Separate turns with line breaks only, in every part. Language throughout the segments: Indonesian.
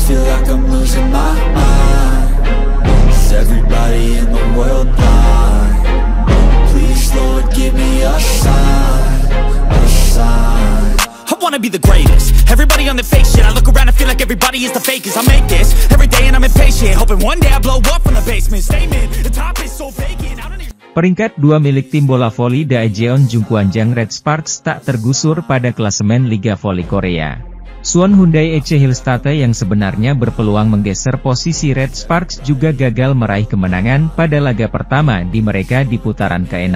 feel like I'm losing my mind. Is everybody in the world blind? Please, Lord, give me a sign, a sign.
I wanna be the greatest. Everybody on the fake shit. I look around and feel like everybody is the fakest. I make this every day and I'm impatient, hoping one day I blow up from the basement. Statement, the top is so vacant. I don't even...
Peringkat 2 milik tim bola voli Daejeon Jungkwanjang Red Sparks tak tergusur pada klasemen Liga Voli Korea. Suwon Hyundai EC Hillstate yang sebenarnya berpeluang menggeser posisi Red Sparks juga gagal meraih kemenangan pada laga pertama di mereka di putaran ke-6.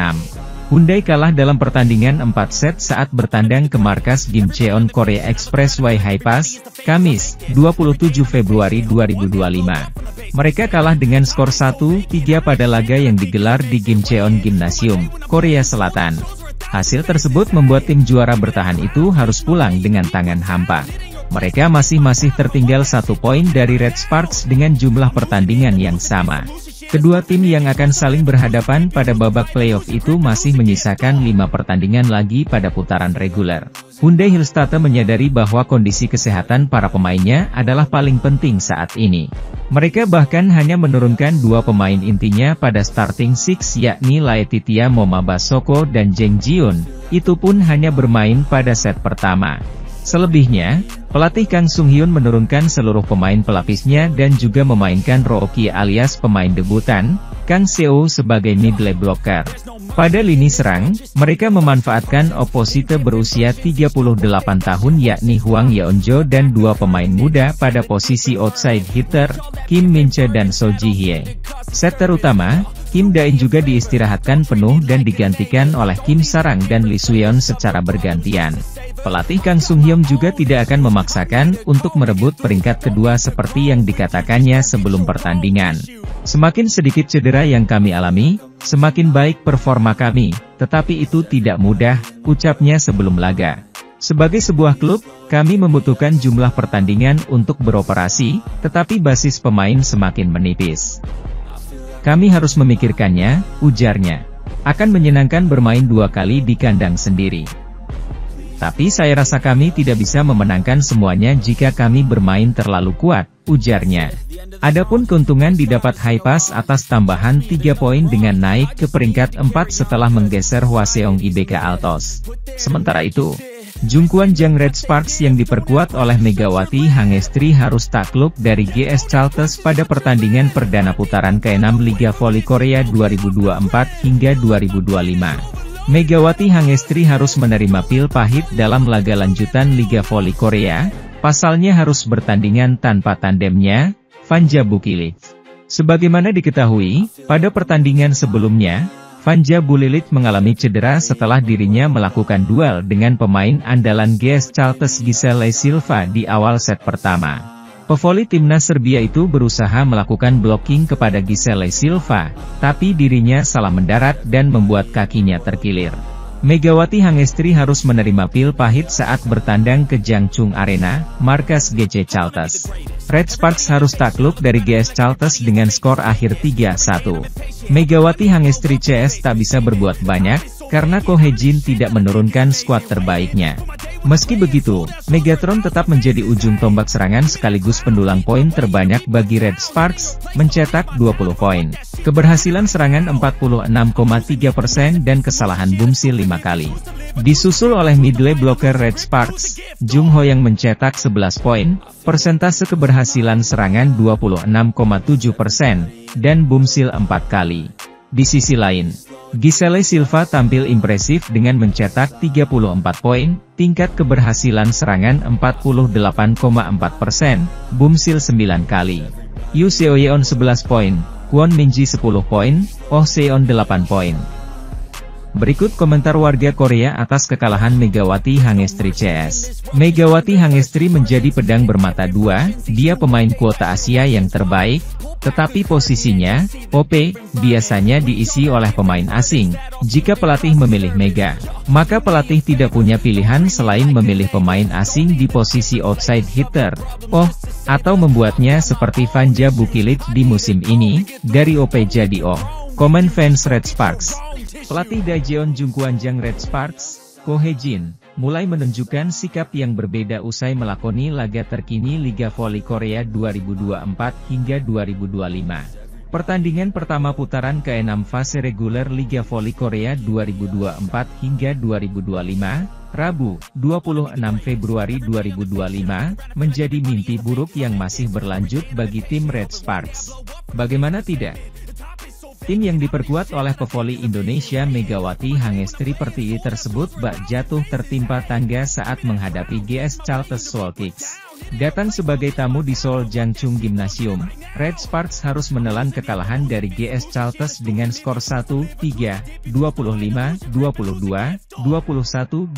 Hyundai kalah dalam pertandingan 4 set saat bertandang ke markas Gimcheon Korea Expressway Hi-Pass, Kamis, 27 Februari 2025. Mereka kalah dengan skor 1-3 pada laga yang digelar di Gimcheon Gymnasium, Korea Selatan. Hasil tersebut membuat tim juara bertahan itu harus pulang dengan tangan hampa. Mereka masih tertinggal 1 poin dari Red Sparks dengan jumlah pertandingan yang sama. Kedua tim yang akan saling berhadapan pada babak playoff itu masih menyisakan 5 pertandingan lagi pada putaran reguler. Hyundai Hillstate menyadari bahwa kondisi kesehatan para pemainnya adalah paling penting saat ini. Mereka bahkan hanya menurunkan 2 pemain intinya pada starting six yakni Laetitia Momabasoko dan Jeng Jiun, itu pun hanya bermain pada set pertama. Selebihnya, pelatih Kang Sung Hyun menurunkan seluruh pemain pelapisnya dan juga memainkan Rookie alias pemain debutan, Kang Seo sebagai middle blocker. Pada lini serang, mereka memanfaatkan oposite berusia 38 tahun yakni Hwang Yeonjo dan 2 pemain muda pada posisi outside hitter, Kim Min-che dan So Ji-hye. Setter utama, Kim Da-in juga diistirahatkan penuh dan digantikan oleh Kim Sarang dan Lee Suyeon secara bergantian. Pelatih Kang Sung Hyun juga tidak akan memaksakan untuk merebut peringkat kedua seperti yang dikatakannya sebelum pertandingan. Semakin sedikit cedera yang kami alami, semakin baik performa kami, tetapi itu tidak mudah, ucapnya sebelum laga. Sebagai sebuah klub, kami membutuhkan jumlah pertandingan untuk beroperasi, tetapi basis pemain semakin menipis. Kami harus memikirkannya, ujarnya. Akan menyenangkan bermain 2 kali di kandang sendiri. Tapi saya rasa kami tidak bisa memenangkan semuanya jika kami bermain terlalu kuat, ujarnya. Adapun keuntungan didapat Hi-Pass atas tambahan 3 poin dengan naik ke peringkat 4 setelah menggeser Hwaseong IBK Altos. Sementara itu, Jungkwanjang Red Sparks yang diperkuat oleh Megawati Hangestri harus takluk dari GS Chalters pada pertandingan perdana putaran ke-6 Liga Voli Korea 2024 hingga 2025. Megawati Hangestri harus menerima pil pahit dalam laga lanjutan Liga Voli Korea, pasalnya harus bertandingan tanpa tandemnya, Vanja Bukilit. Sebagaimana diketahui, pada pertandingan sebelumnya, Vanja Bukilit mengalami cedera setelah dirinya melakukan duel dengan pemain andalan GS Chalters Giselle Silva di awal set pertama. Pevoli timnas Serbia itu berusaha melakukan blocking kepada Giselle Silva, tapi dirinya salah mendarat dan membuat kakinya terkilir. Megawati Hangestri harus menerima pil pahit saat bertandang ke Jangchung Arena, markas GC Chalters. Red Sparks harus takluk dari GS Chalters dengan skor akhir 3-1. Megawati Hangestri CS tak bisa berbuat banyak, karena Ko Hae-jin tidak menurunkan skuad terbaiknya. Meski begitu, Megatron tetap menjadi ujung tombak serangan sekaligus pendulang poin terbanyak bagi Red Sparks, mencetak 20 poin. Keberhasilan serangan 46,3% dan kesalahan Bumsil 5 kali. Disusul oleh middle blocker Red Sparks, Jung Ho yang mencetak 11 poin, persentase keberhasilan serangan 26,7%, dan Bumsil 4 kali. Di sisi lain, Giselle Silva tampil impresif dengan mencetak 34 poin, tingkat keberhasilan serangan 48,4%, Bumsil 9 kali. Yu Seoyeon 11 poin, Kwon Minji 10 poin, Oh Seon 8 poin. Berikut komentar warga Korea atas kekalahan Megawati Hangestri CS. Megawati Hangestri menjadi pedang bermata dua, dia pemain kuota Asia yang terbaik, tetapi posisinya, OP, biasanya diisi oleh pemain asing. Jika pelatih memilih Mega, maka pelatih tidak punya pilihan selain memilih pemain asing di posisi outside hitter, atau membuatnya seperti Vanja Bukilit di musim ini, dari OP jadi Komen fans Red Sparks. Pelatih Daejeon Jungkwanjang Red Sparks, Ko Hae-jin, mulai menunjukkan sikap yang berbeda usai melakoni laga terkini Liga Voli Korea 2024 hingga 2025. Pertandingan pertama putaran ke-6 fase reguler Liga Voli Korea 2024 hingga 2025, Rabu, 26 Februari 2025, menjadi mimpi buruk yang masih berlanjut bagi tim Red Sparks. Bagaimana tidak? Tim yang diperkuat oleh pevoli Indonesia Megawati Hangestri Pertiwi tersebut bak jatuh tertimpa tangga saat menghadapi GS Chalters Seoul Kicks. Datang sebagai tamu di Seoul Jangchung Gymnasium, Red Sparks harus menelan kekalahan dari GS Chalters dengan skor 1-3, 25-22, 21-25, 21-25,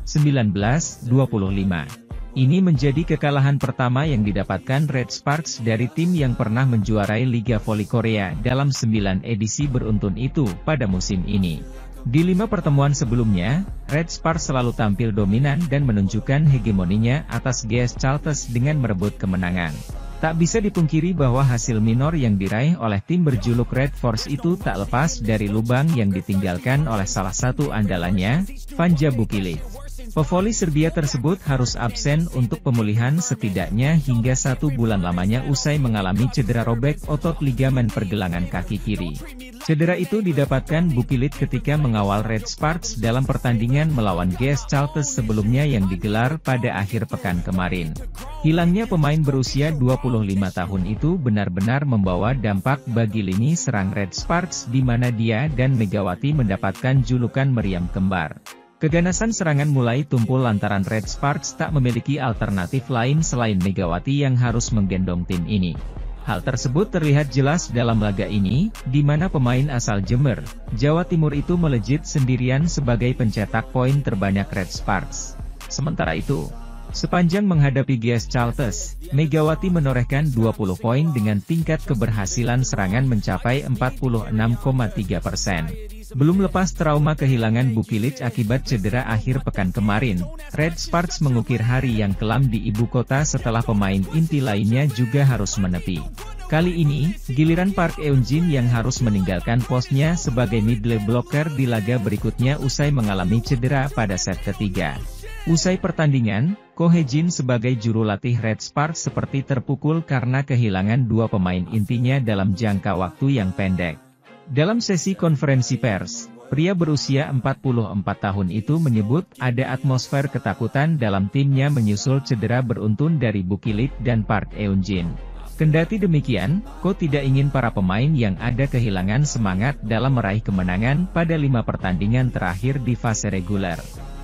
19-25. Ini menjadi kekalahan pertama yang didapatkan Red Sparks dari tim yang pernah menjuarai Liga Voli Korea dalam 9 edisi beruntun itu pada musim ini. Di 5 pertemuan sebelumnya, Red Sparks selalu tampil dominan dan menunjukkan hegemoninya atas GS Chalters dengan merebut kemenangan. Tak bisa dipungkiri bahwa hasil minor yang diraih oleh tim berjuluk Red Force itu tak lepas dari lubang yang ditinggalkan oleh salah satu andalannya, Vanja Vucilic. Pevoli Serbia tersebut harus absen untuk pemulihan setidaknya hingga 1 bulan lamanya usai mengalami cedera robek otot ligamen pergelangan kaki kiri. Cedera itu didapatkan Vucilic ketika mengawal Red Sparks dalam pertandingan melawan GS Chalters sebelumnya yang digelar pada akhir pekan kemarin. Hilangnya pemain berusia 25 tahun itu benar-benar membawa dampak bagi lini serang Red Sparks di mana dia dan Megawati mendapatkan julukan meriam kembar. Keganasan serangan mulai tumpul lantaran Red Sparks tak memiliki alternatif lain selain Megawati yang harus menggendong tim ini. Hal tersebut terlihat jelas dalam laga ini, di mana pemain asal Jember, Jawa Timur itu melejit sendirian sebagai pencetak poin terbanyak Red Sparks. Sementara itu, sepanjang menghadapi GS Chalters, Megawati menorehkan 20 poin dengan tingkat keberhasilan serangan mencapai 46,3%. Belum lepas trauma kehilangan Vucilic akibat cedera akhir pekan kemarin, Red Sparks mengukir hari yang kelam di ibu kota setelah pemain inti lainnya juga harus menepi. Kali ini, giliran Park Eun-jin yang harus meninggalkan posnya sebagai middle blocker di laga berikutnya usai mengalami cedera pada set ketiga. Usai pertandingan, Ko Hae-jin sebagai juru latih Red Sparks seperti terpukul karena kehilangan 2 pemain intinya dalam jangka waktu yang pendek. Dalam sesi konferensi pers, pria berusia 44 tahun itu menyebut ada atmosfer ketakutan dalam timnya menyusul cedera beruntun dari Vucilic dan Park Eun-jin. Kendati demikian, Ko tidak ingin para pemain yang ada kehilangan semangat dalam meraih kemenangan pada 5 pertandingan terakhir di fase reguler.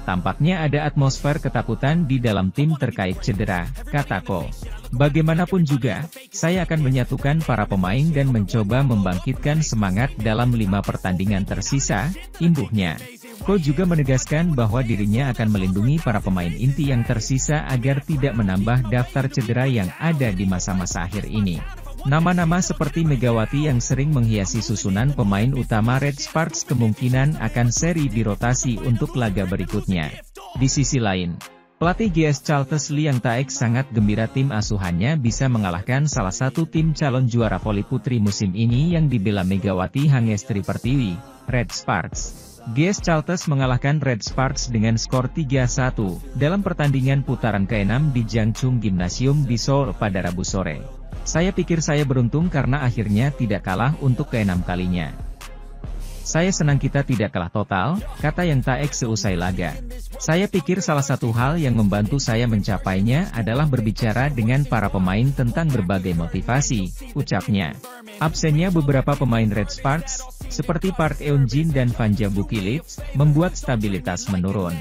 Tampaknya ada atmosfer ketakutan di dalam tim terkait cedera, kata Ko. Bagaimanapun juga, saya akan menyatukan para pemain dan mencoba membangkitkan semangat dalam 5 pertandingan tersisa, imbuhnya. Ko juga menegaskan bahwa dirinya akan melindungi para pemain inti yang tersisa agar tidak menambah daftar cedera yang ada di masa-masa akhir ini. Nama-nama seperti Megawati yang sering menghiasi susunan pemain utama Red Sparks kemungkinan akan seri dirotasi untuk laga berikutnya. Di sisi lain, pelatih GS Chalters Liang Taek sangat gembira tim asuhannya bisa mengalahkan salah satu tim calon juara voli putri musim ini yang dibela Megawati Hangestri Pertiwi, Red Sparks. GS Chalters mengalahkan Red Sparks dengan skor 3-1 dalam pertandingan putaran ke-6 di Jangchung Gymnasium di Seoul pada Rabu sore. Saya pikir saya beruntung karena akhirnya tidak kalah untuk ke-6 kalinya. Saya senang kita tidak kalah total, kata Yang Taek seusai laga. Saya pikir salah satu hal yang membantu saya mencapainya adalah berbicara dengan para pemain tentang berbagai motivasi, ucapnya. Absennya beberapa pemain Red Sparks, seperti Park Eun-jin dan Vanja Vucilic, membuat stabilitas menurun.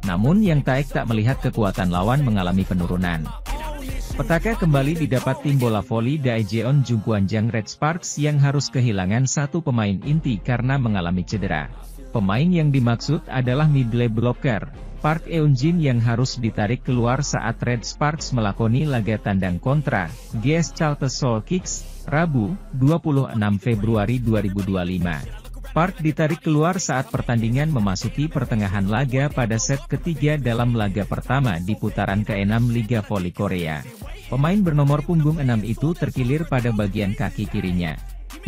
Namun Yang Taek tak melihat kekuatan lawan mengalami penurunan. Petaka kembali didapat tim bola voli Daejeon Jungkwanjang Red Sparks yang harus kehilangan 1 pemain inti karena mengalami cedera. Pemain yang dimaksud adalah middle blocker, Park Eun-jin yang harus ditarik keluar saat Red Sparks melakoni laga tandang kontra GS Chalters Seoul Kicks, Rabu, 26 Februari 2025. Park ditarik keluar saat pertandingan memasuki pertengahan laga pada set ketiga dalam laga pertama di putaran ke-6 Liga Voli Korea. Pemain bernomor punggung 6 itu terkilir pada bagian kaki kirinya.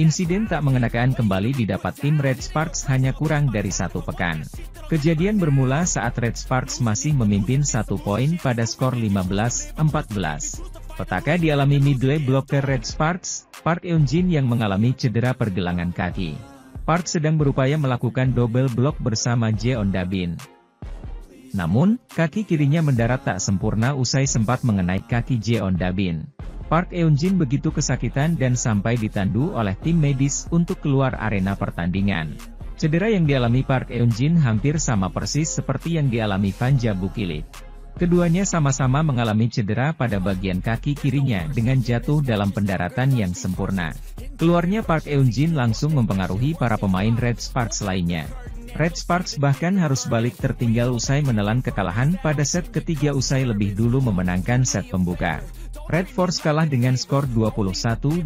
Insiden tak mengenakan kembali didapat tim Red Sparks hanya kurang dari 1 pekan. Kejadian bermula saat Red Sparks masih memimpin 1 poin pada skor 15-14. Petaka dialami middle blocker Red Sparks, Park Eun-jin yang mengalami cedera pergelangan kaki. Park sedang berupaya melakukan double block bersama Jeon Da-bin. Namun, kaki kirinya mendarat tak sempurna usai sempat mengenai kaki Jeon Da-bin. Park Eun-jin begitu kesakitan dan sampai ditandu oleh tim medis untuk keluar arena pertandingan. Cedera yang dialami Park Eun-jin hampir sama persis seperti yang dialami Fanja Bukilit. Keduanya sama-sama mengalami cedera pada bagian kaki kirinya dengan jatuh dalam pendaratan yang sempurna. Keluarnya Park Eun-jin langsung mempengaruhi para pemain Red Sparks lainnya. Red Sparks bahkan harus balik tertinggal usai menelan kekalahan pada set ketiga usai lebih dulu memenangkan set pembuka. Red Force kalah dengan skor 21-25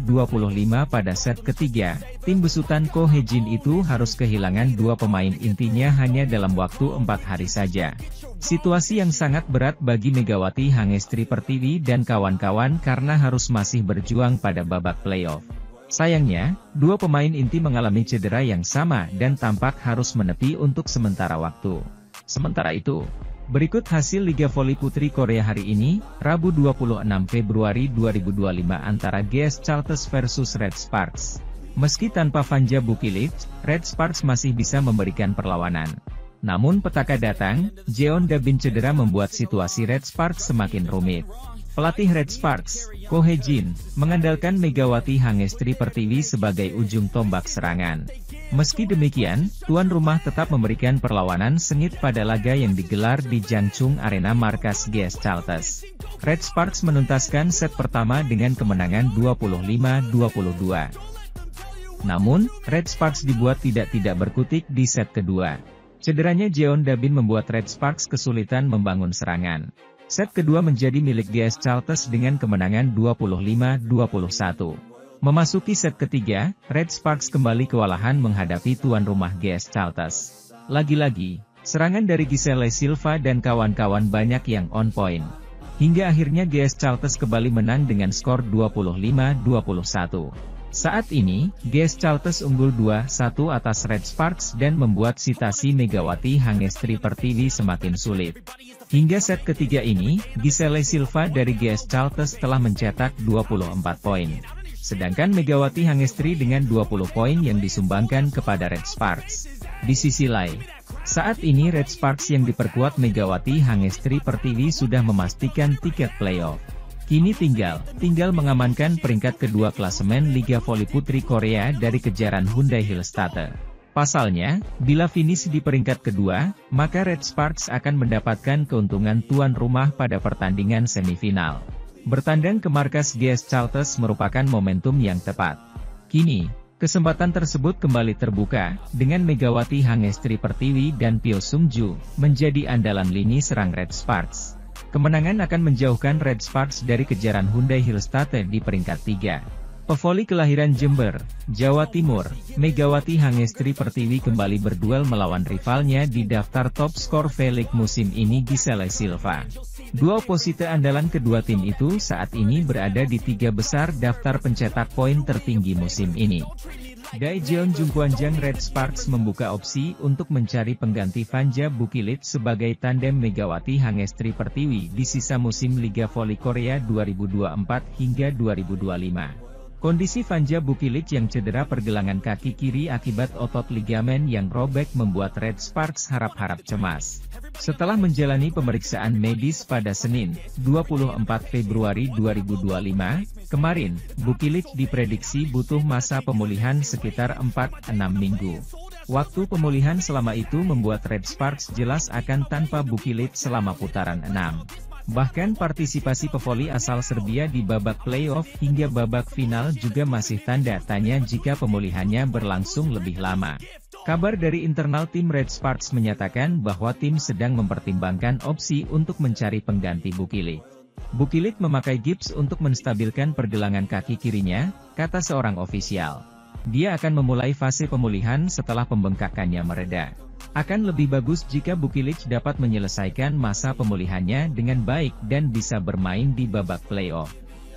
pada set ketiga. Tim besutan Ko Hye-jin itu harus kehilangan 2 pemain intinya hanya dalam waktu 4 hari saja. Situasi yang sangat berat bagi Megawati Hangestri Pertiwi dan kawan-kawan karena harus masih berjuang pada babak playoff. Sayangnya, 2 pemain inti mengalami cedera yang sama dan tampak harus menepi untuk sementara waktu. Sementara itu, berikut hasil Liga Voli Putri Korea hari ini, Rabu 26 Februari 2025 antara GS Chalters versus Red Sparks. Meski tanpa Fanja Bukilit, Red Sparks masih bisa memberikan perlawanan. Namun petaka datang, Jeon Da-bin cedera membuat situasi Red Sparks semakin rumit. Pelatih Red Sparks, Ko Hye-jin, mengandalkan Megawati Hangestri Pertiwi sebagai ujung tombak serangan. Meski demikian, tuan rumah tetap memberikan perlawanan sengit pada laga yang digelar di Jangchung Arena markas GS Chalters. Red Sparks menuntaskan set pertama dengan kemenangan 25-22. Namun, Red Sparks dibuat tidak berkutik di set kedua. Cederanya Jeon Da-bin membuat Red Sparks kesulitan membangun serangan. Set kedua menjadi milik GS Chalters dengan kemenangan 25-21. Memasuki set ketiga, Red Sparks kembali kewalahan menghadapi tuan rumah GS Chalters. Lagi-lagi, serangan dari Giselle Silva dan kawan-kawan banyak yang on point. Hingga akhirnya GS Chalters kembali menang dengan skor 25-21. Saat ini, GS Chalters unggul 2-1 atas Red Sparks dan membuat situasi Megawati Hangestri Pertiwi semakin sulit. Hingga set ketiga ini, Giselle Silva dari GS Chalters telah mencetak 24 poin. Sedangkan Megawati Hangestri dengan 20 poin yang disumbangkan kepada Red Sparks. Di sisi lain, saat ini Red Sparks yang diperkuat Megawati Hangestri Pertiwi sudah memastikan tiket playoff. Kini tinggal mengamankan peringkat kedua klasemen Liga Voli Putri Korea dari kejaran Hyundai Hillstatte. Pasalnya, bila finish di peringkat kedua, maka Red Sparks akan mendapatkan keuntungan tuan rumah pada pertandingan semifinal. Bertandang ke markas GS Chalters merupakan momentum yang tepat. Kini, kesempatan tersebut kembali terbuka, dengan Megawati Hangestri Pertiwi dan Pyo Sung-ju menjadi andalan lini serang Red Sparks. Kemenangan akan menjauhkan Red Sparks dari kejaran Hyundai Hillstatte di peringkat 3. Pevoli kelahiran Jember, Jawa Timur, Megawati Hangestri Pertiwi kembali berduel melawan rivalnya di daftar top skor V-League musim ini Giselle Silva. Dua oposite andalan kedua tim itu saat ini berada di 3 besar daftar pencetak poin tertinggi musim ini. Daejeon Jungkwanjang Red Sparks membuka opsi untuk mencari pengganti Fanja Bukilit sebagai tandem Megawati Hangestri Pertiwi di sisa musim Liga Voli Korea 2024 hingga 2025. Kondisi Fanja Bukilit yang cedera pergelangan kaki kiri akibat otot ligamen yang robek membuat Red Sparks harap-harap cemas. Setelah menjalani pemeriksaan medis pada Senin, 24 Februari 2025, kemarin, Bukilit diprediksi butuh masa pemulihan sekitar 4-6 minggu. Waktu pemulihan selama itu membuat Red Sparks jelas akan tanpa Bukilit selama putaran 6. Bahkan partisipasi pevoli asal Serbia di babak playoff hingga babak final juga masih tanda tanya jika pemulihannya berlangsung lebih lama. Kabar dari internal tim Red Sparks menyatakan bahwa tim sedang mempertimbangkan opsi untuk mencari pengganti Bukilit. Bukilit memakai gips untuk menstabilkan pergelangan kaki kirinya, kata seorang ofisial. Dia akan memulai fase pemulihan setelah pembengkakannya mereda. Akan lebih bagus jika Bukilit dapat menyelesaikan masa pemulihannya dengan baik dan bisa bermain di babak playoff.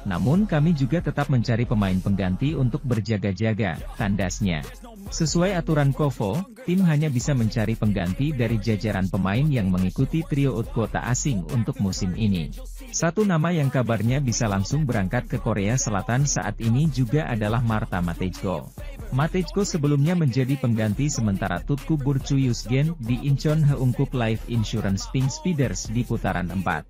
Namun kami juga tetap mencari pemain pengganti untuk berjaga-jaga, tandasnya. Sesuai aturan KOFO, tim hanya bisa mencari pengganti dari jajaran pemain yang mengikuti trio kuota asing untuk musim ini. Satu nama yang kabarnya bisa langsung berangkat ke Korea Selatan saat ini juga adalah Marta Matejko. Matejko sebelumnya menjadi pengganti sementara Tutku Burcu Yusgen di Incheon Heungkup Life Insurance Pink Speeders di putaran 4.